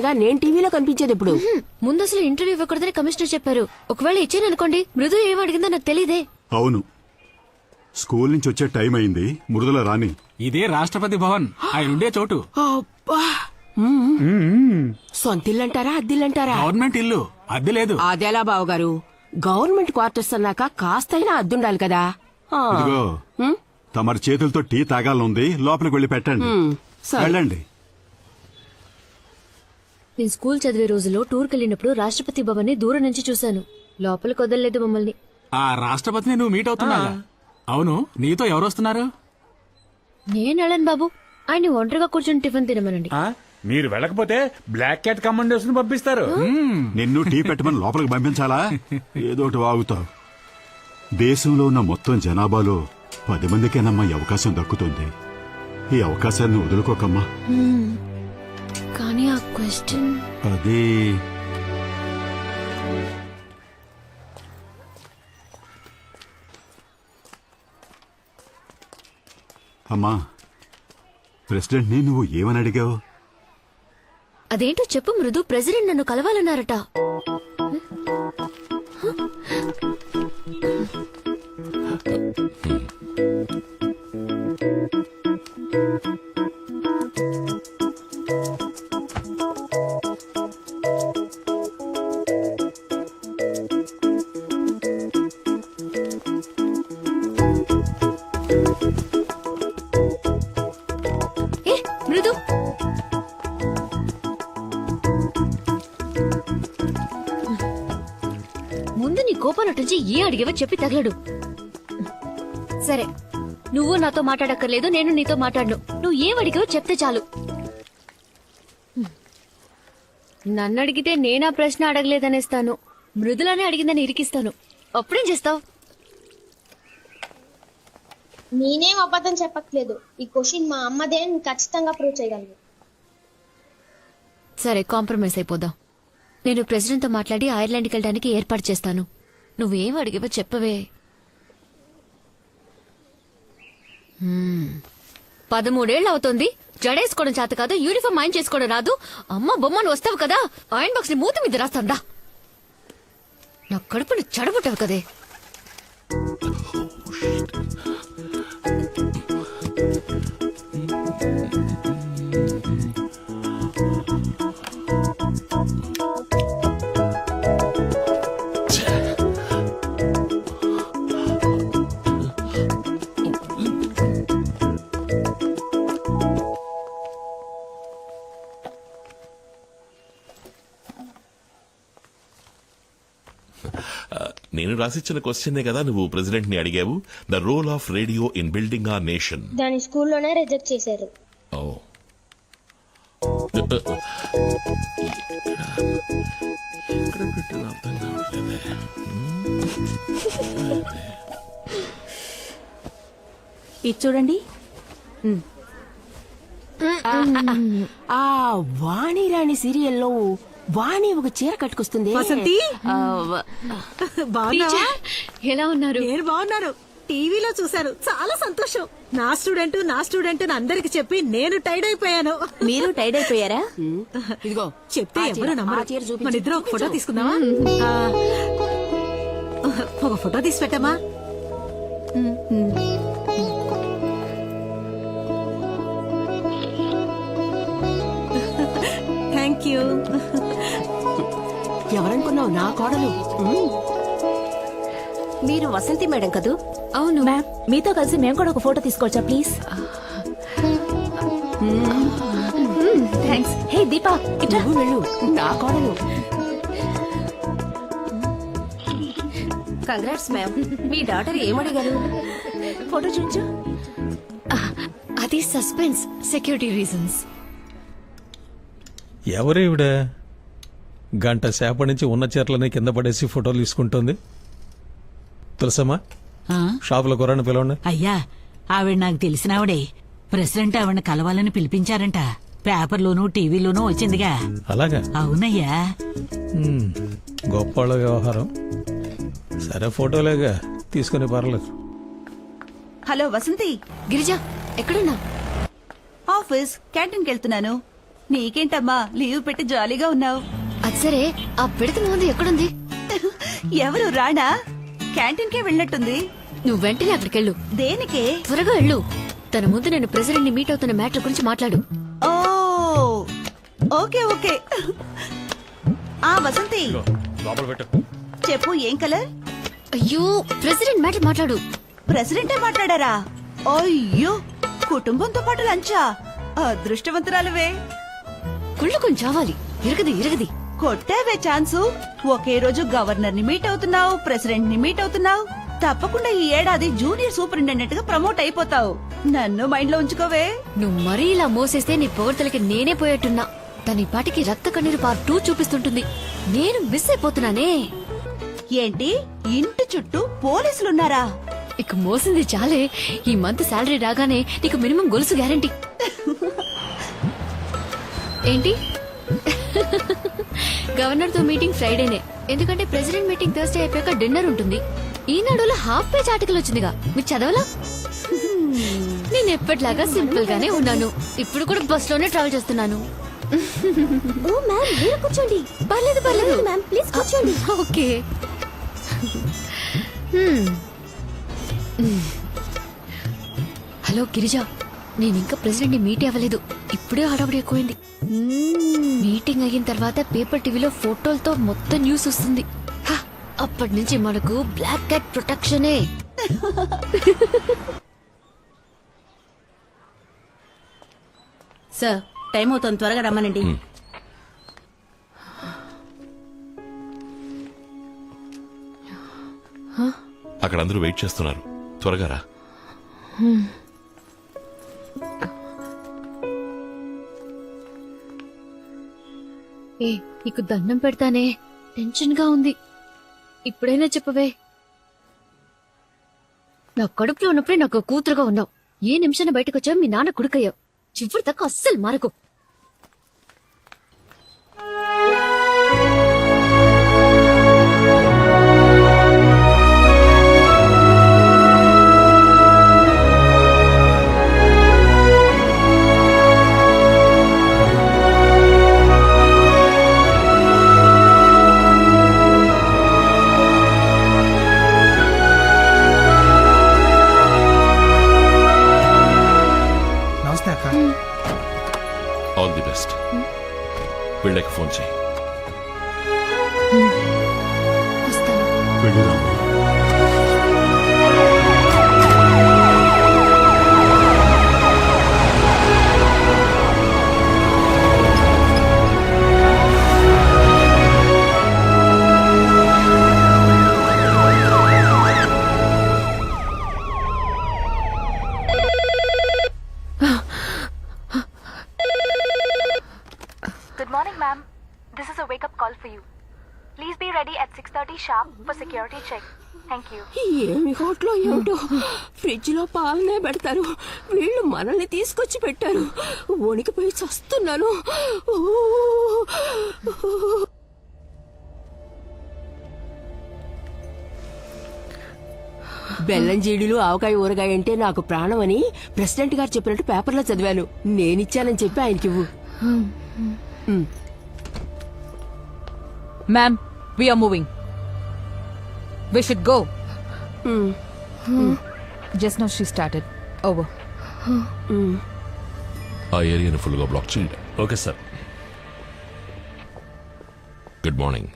కదా నేను టీవీలో కనిపించేది ఇప్పుడు. ముందు అసలు ఇంటర్వ్యూ ఇవ్వకూడదని కమిషనర్ చెప్పారు. ఒకవేళ ఇచ్చాను అనుకోండి, మృదు ఏం అడిగిందో నాకు తెలియదే. అవును, స్కూల్ నుంచి వచ్చే టైం అయింది. మృదుల రాని. ఇదే రాష్ట్రపతి భవన్, ఆయన ఉండే చోటు. సొంతిల్లంటారా అద్దిల్లంటారా? గవర్నమెంట్ ఇల్లు, అద్దె లేదు. అదేలా బావగారు, గవర్నమెంట్ క్వార్టర్స్ అన్నాక కాస్తైనా అద్దుండాలి కదా. ఇదిగో తమరి చేతులతో టీ తాగాలనుంది, లోపలికి వెళ్ళి పెట్టండి. వెళ్ళండి. నేను స్కూల్ చదివే రోజుల్లో టూర్కి వెళ్ళినప్పుడు రాష్ట్రపతి భవన్ ని దూరం నుంచి చూశాను. లోపలికి వదలలేదు మమ్మల్ని. ఆ రాష్ట్రపతిని నువ్వు మీట్ అవుతున్నా? అవును, నీతో ఎవరు వస్తున్నారు? నేను వెళ్ళను బాబు, ఆయన ఒంటరిగా కూర్చొని టిఫిన్ తినమనండి. మీరు వెళ్ళకపోతే బ్లాక్ క్యాట్ కమాండోస్ పంపిస్తారు. నిన్ను టీ పెట్టమని లోపలికి పంపించాలా? ఏదోటి వాగుతావు. దేశంలో ఉన్న మొత్తం జనాభాలో 10 మందికేనమ్మా ఈ అవకాశం దక్కుతుంది. ఈ అవకాశాన్ని వదులుకోకమ్మా. కానీ ఆ క్వశ్చన్ అది అమ్మా, ప్రెసిడెంట్ ని నువ్వు ఏమని అడిగావు? అదేంటో చెప్పు మృదు. ప్రెసిడెంట్ నన్ను కలవాలన్నారట. మృదు, ముందు నీ కోపం నటించి ఏ అడిగేవో చెప్పి తగలడు. సరే, నువ్వు నాతో మాట్లాడక్కర్లేదు, నేను నీతో మాట్లాడను. నువ్వు ఏం అడిగావో చెప్తే చాలు. నన్ను అడిగితే నేనా ప్రశ్న అడగలేదనేస్తాను, మృదులానే అడిగిందని ఇరికిస్తాను. అప్పుడేం చేస్తావు? నేనేం అబద్ధం చెప్పట్లేదు. ఈ క్వశ్చన్ మా అమ్మదే, ఖచ్చితంగా ప్రూవ్ చేయగలను. సరే, కాంప్రమైజ్ అయిపోదాం. నేను ప్రెసిడెంట్ తో మాట్లాడి ఐర్లాండ్కి వెళ్ళడానికి ఏర్పాటు చేస్తాను. నువ్వేం అడిగావో చెప్పవే. 13 ఏళ్ళు అవుతోంది, జడేసుకోవడం చేత కాదు, యూనిఫామ్ ఆయన చేసుకోవడం రాదు. అమ్మ బొమ్మను వస్తావు కదా, ఆయన బాక్స్ ని మూత మీద రాస్తాందా. నా కడుపును చెడబుట్టావు కదే. నేను రాసిచ్చిన క్వశ్చన్ కదా నువ్వు ప్రెసిడెంట్ ని అడిగావు. The role of radio in building a nation. దాని స్కూల్లోనే రిజెక్ట్ చేశారు. ఇది చూడండి. ఆ వాణిరాణి సీరియల్లో వాణి ఒక చీర కట్టుకొస్తుంది. వసంతి, ఎలా ఉన్నారు? నేను బాగున్నాను. టీవీలో చూశాను, చాలా సంతోషం. నా స్టూడెంట్ అందరికి చెప్పి నేను టైడ్ అయిపోయాను. మీరు టైడ్ అయిపోయారా? ఇదిగో చెప్తే ఎవరు నమ్మరు. మన ఇద్దరు ఒక ఫోటో తీసుకుందామా? ఒక ఫోటో తీసి పెట్టమా? Thank you. ఎవరనుకున్నావు? నా కోడలు. మీరు వసంతి మేడం కదూ? అవును మ్యామ్, మీతో కలిసి మేము కూడా ఒక ఫోటో తీసుకోవచ్చా ప్లీజ్? థ్యాంక్స్. హే దీపా, ఇట్లా వెళ్ళు. నా కోడలు. Congrats ma'am. మీ డాటర్ ఏమడిగారు? ఫోటో చూపించు. అది సస్పెన్స్, సెక్యూరిటీ రీజన్స్. ఎవరేవిడ గంట సేపటి నుంచి ఉన్న చీరలని కింద పడేసి ఫోటోలు తీసుకుంటుంది? తెలుసమ్మా, షాపులో కుర్రాన్ని పిలవండి. అయ్యా, ఆవిడ నాకు తెలిసినావిడే. ప్రెసిడెంట్ ఆవిడ కలవాలని పిలిపించారంట. పేపర్లోనూ టీవీలోనూ వచ్చిందిగా. అలాగా? అవునయ్యా. గొప్ప వ్యవహారం. సరే, ఫోటోలేగా తీసుకుని పర్లేదు. హలో వసంతి. గిరిజ, ఎక్కడున్నా? ఆఫీస్ క్యాంటీన్కి వెళ్తున్నాను. నీకేంటమ్మా లీవ్ పెట్టి జాలీగా ఉన్నావు? అది సరే, ఆ పిడత ముందు ఎక్కడుంది? ఎవరు రాణా? క్యాంటీన్ కే వెళ్ళినట్టుంది. నువ్వు వెంటనే అక్కడికెళ్ళు. దేనికే? త్వరగా వెళ్ళు. తన ముందు నేను ప్రెసిడెంట్ ని మీట్ అవుతున్న మ్యాటర్ గురించి మాట్లాడు. ఓ ఓకే ఓకే. ఆ వసంతి, లోపల పెట్టు. చెప్పు, ఏం కలర్? అయ్యో, ప్రెసిడెంట్ మ్యాటర్ మాట్లాడు. ప్రెసిడెంటే మాట్లాడారా? అయ్యో, కుటుంబంతో పాటు లంచా? అదృష్టవంతురాలువే. కుళ్ళు కొంచెం చావాలి. ఇరగది. కొట్టావే ఛాన్సు. ఒకే రోజు గవర్నర్ ని మీట్ అవుతున్నావు, ప్రెసిడెంట్ ని మీట్ అవుతున్నావు. తప్పకుండా ఈ ఏడాది జూనియర్ సూపరింటెండెంట్ గా ప్రమోట్ అయిపోతావు. నన్ను మైండ్ లో ఉంచుకోవే. నువ్వు మరీ ఇలా మోసేస్తే నీ పొగడ్తలకి నేనే పోయేట్టున్నా. తన పాటికి రక్త కన్నీరు పార్ట్ 2 చూపిస్తుంటుంది. నేను మిస్ అయిపోతున్నానే. ఏంటి, ఇంటి చుట్టూ పోలీసులున్నారా? ఇక మోసింది చాలే. ఈ మంత్ శాలరీ రాగానే నీకు మినిమం గొలుసు గ్యారంటీ. ఏంటి? గవర్నర్ తో మీటింగ్ ఫ్రైడేనే, ఎందుకంటే ప్రెసిడెంట్ మీటింగ్ థర్స్డే అయిపోయాక డిన్నర్ ఉంటుంది. ఈనాడులో హాఫ్ పేజ్ ఆర్టికల్ వచ్చిందిగా, మీరు చదవలా? నేను ఎప్పటిలాగా సింపుల్ గానే ఉన్నాను. ఇప్పుడు కూడా బస్ లోనే ట్రావెల్ చేస్తున్నాను. కూర్చోండి. పర్లేదు మ్యామ్, ప్లీజ్ కూర్చోండి. ఓకే. హలో గిరిజా, నేను ఇంకా ప్రెసిడెంట్ ని మీట్ అవ్వలేదు. ఇప్పుడే హడావుడి ఎక్కువైంది. మీటింగ్ అయిన తర్వాత పేపర్ టీవీలో ఫోటోలతో మొత్తం న్యూస్ వస్తుంది. హ, అప్పటి నుంచి మనకు బ్లాక్ క్యాట్ ప్రొటెక్షనే. సార్, టైం అవుతుంది, త్వరగా రమ్మనండి. అక్కడ అందరూ వెయిట్ చేస్తున్నారు, త్వరగా రా. ఏ, నీకు దండం పెడతానే, టెన్షన్ గా ఉంది. ఇప్పుడైనా చెప్పవే. నా కడుపులో ఉన్నప్పుడే నాకు కూతురుగా ఉన్నావు. ఏ నిమిషాన్ని బయటకు వచ్చావు మీ నాన్న కొడుకయ్యావు. చివరి దాకా అస్సలు మారకు. నమస్తే అక్క. All the best. వీళ్ళకి ఫోన్ చేయి. వస్తాను. వెళ్ళిరామ్మా. Good morning, ma'am. This is a wake-up call for you. Please be ready at 6:30 sharp for security check. Thank you. ఏమి హోటలో ఏమిటో, ఫ్రిడ్జ్ లో పాలనే పెడతారు. వీళ్ళు మనల్ని తీసుకొచ్చి పెట్టారు. వణికిపోయి చస్తున్నాను. బెల్లం జీడీలు ఆవకాయ ఊరగాయ అంటే నాకు ప్రాణం అని ప్రెసిడెంట్ గారు చెప్పినట్టు పేపర్లో చదివాను. నేనిచ్చానని చెప్పి ఆయనకి ఇవ్వు. Ma'am, we are moving. We should go. Just now she started. Over. ఆ ఏరియాని ఫుల్ గా బ్లాక్ చేయండి. Okay sir. Good morning.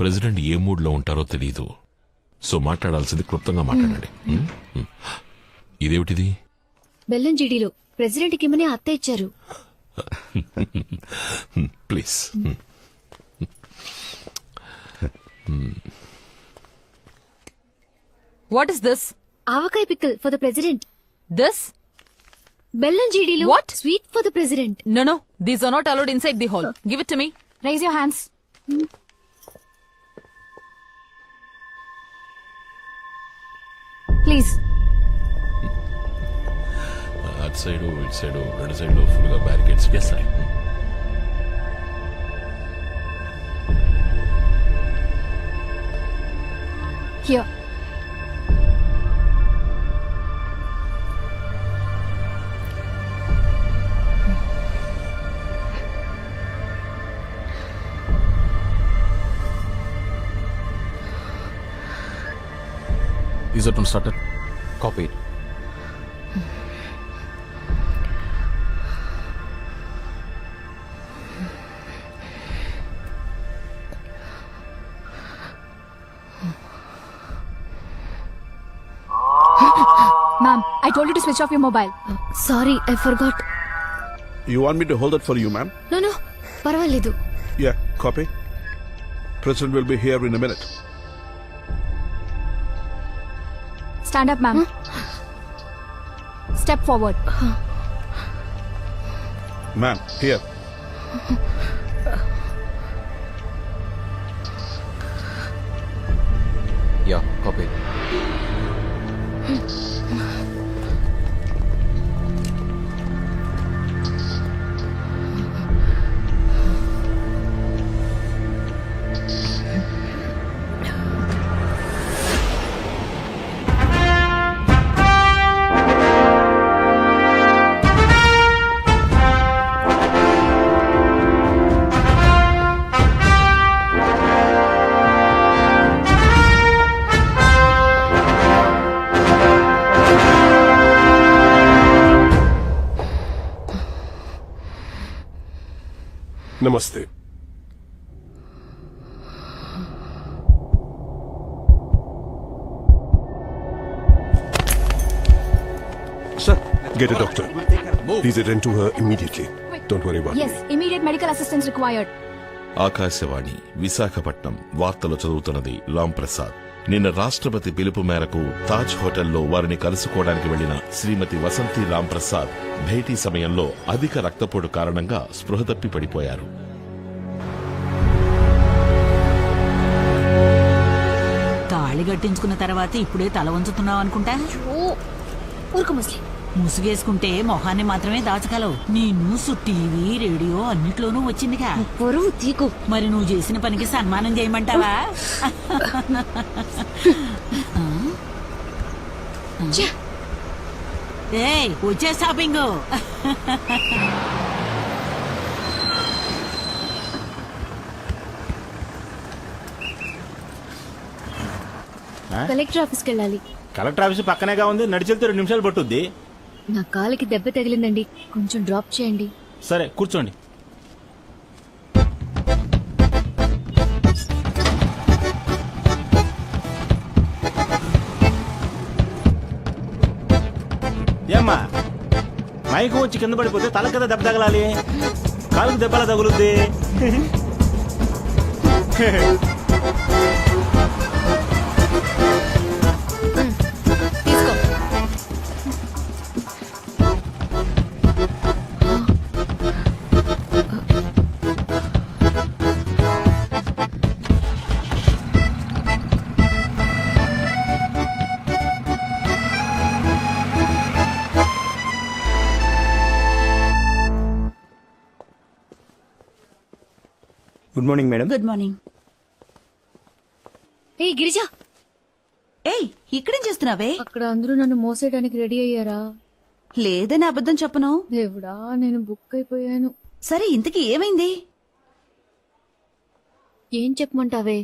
President ఏ మూడ్ లో ఉంటారో తెలియదు, సో మాట్లాడాల్సింది క్లుప్తంగా మాట్లాడండి. ఇదేమిటిది? బెల్లం జీడీలో ప్రెసిడెంట్ కి ఇమ్మని అత్త ఇచ్చారు. Please. What is this? Avakaya pickle for the president. This? బెల్లం జీడీలు What? Sweet for the president. No, these are not allowed inside the hall. Give it to me. Raise your hands. Please. అటు side ఇటు side రెండు side full గా barricades. Yes sir. Here. Is that one started? Copy it. Ma'am, I told you to switch off your mobile. Sorry I forgot. You want me to hold it for you, ma'am? No పర్వాలేదు. Yeah, copy. President will be here in a minute. Stand up, ma'am. Step forward. Ma'am, here. Yeah, copy it. Namaste. Sir, get a doctor. Please attend to her immediately. Don't worry about Yes, me. immediate medical assistance required. Akashvani Visakhapatnam వార్తలు చదువుతున్నది రామ్ ప్రసాద్. నిన్న రాష్ట్రపతి పిలుపు మేరకు తాజ్ హోటల్లో వారిని కలుసుకోవడానికి వెళ్లిన శ్రీమతి వసంతి రామ్ ప్రసాద్ భేటీ సమయంలో అధిక రక్తపోటు కారణంగా స్పృహ తప్పి పడిపోయారు. తాళి కట్టించుకున్న తర్వాత ఇప్పుడే తల వంచుతున్నావు అనుకుంటా. ఊరుకు ముస్లిం. ముసుగేసుకుంటే మొహాన్ని మాత్రమే దాచగలవు. నీ న్యూస్ టీవీ రేడియో అన్నిట్లోనూ వచ్చిందిగా. పొరువు తీకు. మరి నువ్వు చేసిన పనికి సన్మానం చేయమంటావా? ఏయ్, వచ్చే షాపింగ్. కలెక్టర్ ఆఫీస్కి వెళ్ళాలి. కలెక్టర్ ఆఫీస్ పక్కనేగా ఉంది, నడిచెళ్తే 2 నిమిషాలు పట్టుద్ది. నా కాలికి దెబ్బ తగిలిందండి, కొంచెం డ్రాప్ చేయండి. సరే కూర్చోండి. ఏమ్మా, మైకు వచ్చి కింద పడిపోతే తల కదా దెబ్బ తగలాలి, కాలుకు దెబ్బలా తగులుద్ది. తీసుకో. Good morning madam. Good morning. ఏ గిరిజా, ఏయ్, ఇక్కడేం చేస్తున్నావే? అక్కడ అందరూ నన్ను మోసేయడానికి రెడీ అయ్యారా? లేదని అబద్ధం చెప్పను. దేవుడా, నేను బుక్ అయిపోయాను. సరే, ఇంతకీ ఏమైంది? ఏం చెప్పమంటావే?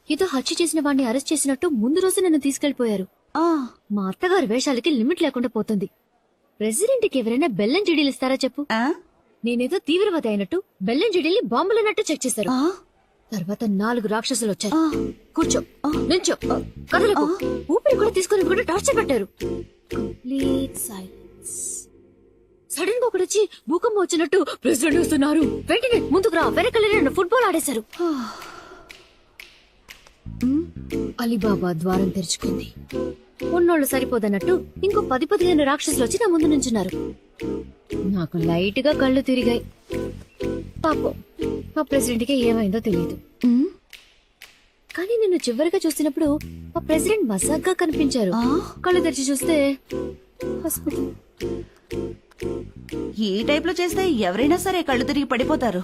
ఏదో హత్య చేసిన వాడిని అరెస్ట్ చేసినట్టు ముందు రోజు నన్ను తీసుకెళ్లిపోయారు. ఆ, మా అత్తగారి వేషాలకి లిమిట్ లేకుండా పోతుంది. ప్రెసిడెంట్కి ఎవరైనా బెల్లం చెడీలు ఇస్తారా చెప్పు? ఆ, నేనేదో తీవ్రవాది అయినట్టు బెల్లం చెడీల్ని బాంబులన్నట్టు చెక్ చేశారు. ఆ, తర్వాత 4 రాక్షసులు వచ్చారు. ఆ. కూర్చో, నుంచో, కదలకు, ఊపిరి కూడా తీసుకుని కూడా టార్చర్ పెట్టారు. Complete silence. సడన్ గా ఒకడు వచ్చి భూకంపం వచ్చినట్టు ప్రెసిడెంట్ వస్తున్నారు, వెంటనే ముందుకు రా, వెనకాల నన్ను ఫుట్బాల్ ఆడేశారు. అలీబాబా ద్వారం తెరుచుకుంది. ఉన్నోళ్ళు సరిపోదన్నట్టు ఇంకో 10-15 రాక్షసులు వచ్చి నా ముందు నుంచున్నారు. నాకు లైట్ గా కళ్ళు తిరిగాయి. పాపం మా ప్రెసిడెంట్ కి ఏమైందో తెలియదు. కానీ నిన్ను చివరిగా చూసినప్పుడు మా ప్రెసిడెంట్ మజాగ్గా కనిపించారు. కళ్ళు తెరిచి చూస్తే హాస్పిటల్. ఈ టైప్ లో చేస్తే ఎవరైనా సరే కళ్ళు తిరిగి పడిపోతారు.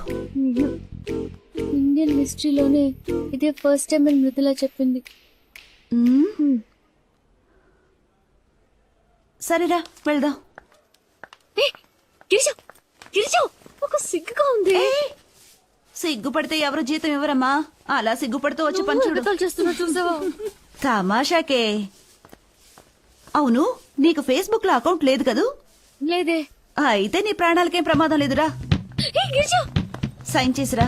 ఇండియన్ హిస్టరీలోనే ఇదే ఫస్ట్ టైం అని మృదులా చెప్పింది. సరేరా, వెళ్దాం. గిరిజా, గిరిజా, ఒక సిగ్గుగా ఉంది. సిగ్గుపడితే ఎవరు జీతం ఇవ్వరమ్మా. అలా సిగ్గుపడుతూ వచ్చి పని చూడు. ఎగతాళి చేస్తున్నా చూసావా? తమాషాకే. అవును, నీకు ఫేస్బుక్ లో అకౌంట్ లేదు కదూ? లేదే. అయితే నీ ప్రాణాలకేం ప్రమాదం లేదురా. ఏ గిరిజా, సైన్ చేసిరా.